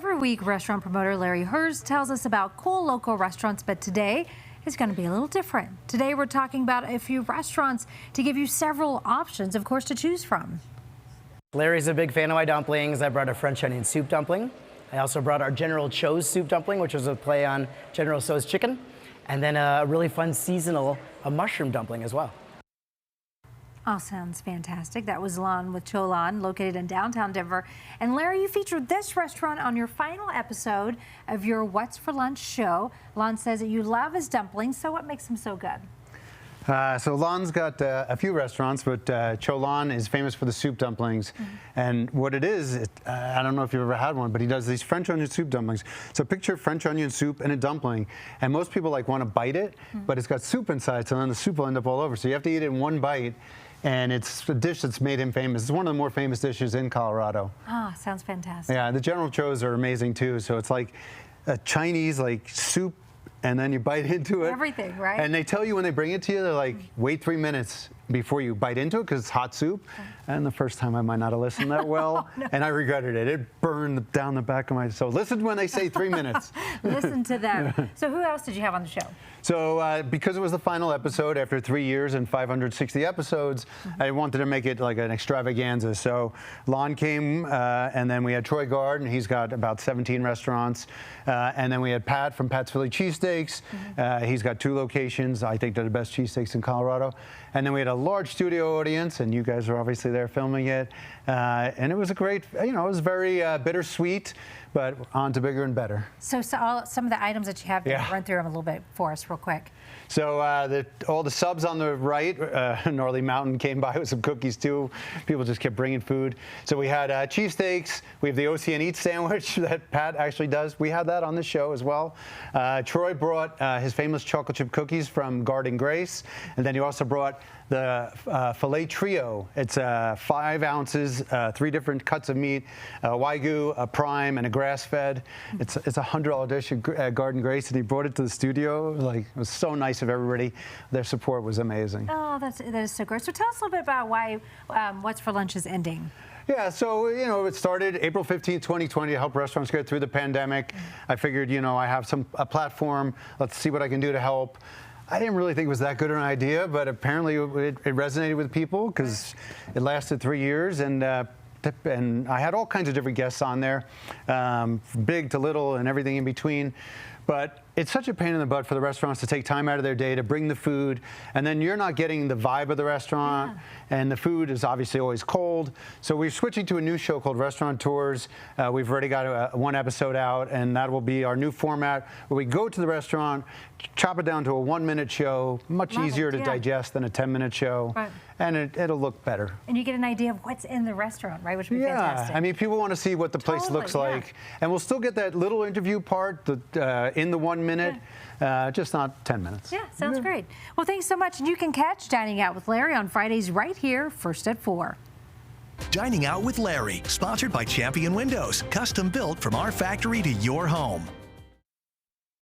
Every week, restaurant promoter Larry Herz tells us about cool local restaurants, but today is going to be a little different. Today, we're talking about a few restaurants to give you several options, of course, to choose from. Larry's a big fan of my dumplings. I brought a French onion soup dumpling. I also brought our General Tso's soup dumpling, which was a play on General Tso's chicken, and then a really fun seasonal mushroom dumpling as well. Oh, sounds fantastic. That was Lon with Cholan, located in downtown Denver. And Larry, you featured this restaurant on your final episode of your What's for Lunch show. Lon says that you love his dumplings, so what makes them so good? So Lon's got a few restaurants, but Cholan is famous for the soup dumplings. And what it is, I don't know if you've ever had one, but he does these French onion soup dumplings. So picture French onion soup and a dumpling, and most people want to bite it, but it's got soup inside, so then the soup will end up all over. So you have to eat it in one bite. And it's a dish that's made him famous. It's one of the more famous dishes in Colorado. Ah, sounds fantastic. Yeah, the General Tso's are amazing too. So it's like a Chinese soup, and then you bite into it. Everything, right? And they tell you when they bring it to you, they're like, wait 3 minutes before you bite into it because it's hot soup. And the first time I might not have listened that well, no. And I regretted it. It burned down the back of my soul. Listen when they say 3 minutes. Listen to them. So who else did you have on the show? So because it was the final episode after 3 years and 560 episodes, I wanted to make it like an extravaganza. So Lon came, and then we had Troy Gard, and he's got about 17 restaurants. And then we had Pat from Pat's Philly Cheesesteaks. He's got 2 locations. I think they're the best cheesesteaks in Colorado. And then we had a large studio audience, and you guys were obviously there filming it. And it was a great, it was very bittersweet, but on to bigger and better. So some of the items that you have, run through them a little bit for us real quick. So all the subs on the right, Gnarly Mountain came by with some cookies too. People just kept bringing food. So we had cheesesteaks. We have the OCN Eat sandwich that Pat actually does. We had that on the show as well. Troy brought his famous chocolate chip cookies from Garden Grace. And then he also brought the filet trio. It's 5 ounces, 3 different cuts of meat, Wagyu, a prime, and a grass-fed. It's a $100 dish at Garden Grace, and he brought it to the studio. It was so nice of everybody. Their support was amazing. Oh, that is so great. So tell us a little bit about why What's for Lunch is ending. Yeah, so, it started April 15th, 2020 to help restaurants get through the pandemic. I figured, I have a platform. Let's see what I can do to help. I didn't really think it was that good an idea, but apparently it resonated with people because it lasted 3 years, and I had all kinds of different guests on there, big to little and everything in between. But it's such a pain in the butt for the restaurants to take time out of their day to bring the food, and then you're not getting the vibe of the restaurant, and the food is obviously always cold. So we're switching to a new show called Restaurant Tours. We've already got 1 episode out, and that will be our new format where we go to the restaurant, chop it down to a 1-minute show, much easier to digest than a 10-minute show, and it'll look better. And you get an idea of what's in the restaurant, right, which would be fantastic. I mean, people want to see what the place looks like, and we'll still get that little interview part in the 1 minute, just not 10 minutes. Yeah, sounds great. Well, thanks so much. And you can catch Dining Out with Larry on Fridays right here, first at 4. Dining Out with Larry, sponsored by Champion Windows, custom built from our factory to your home.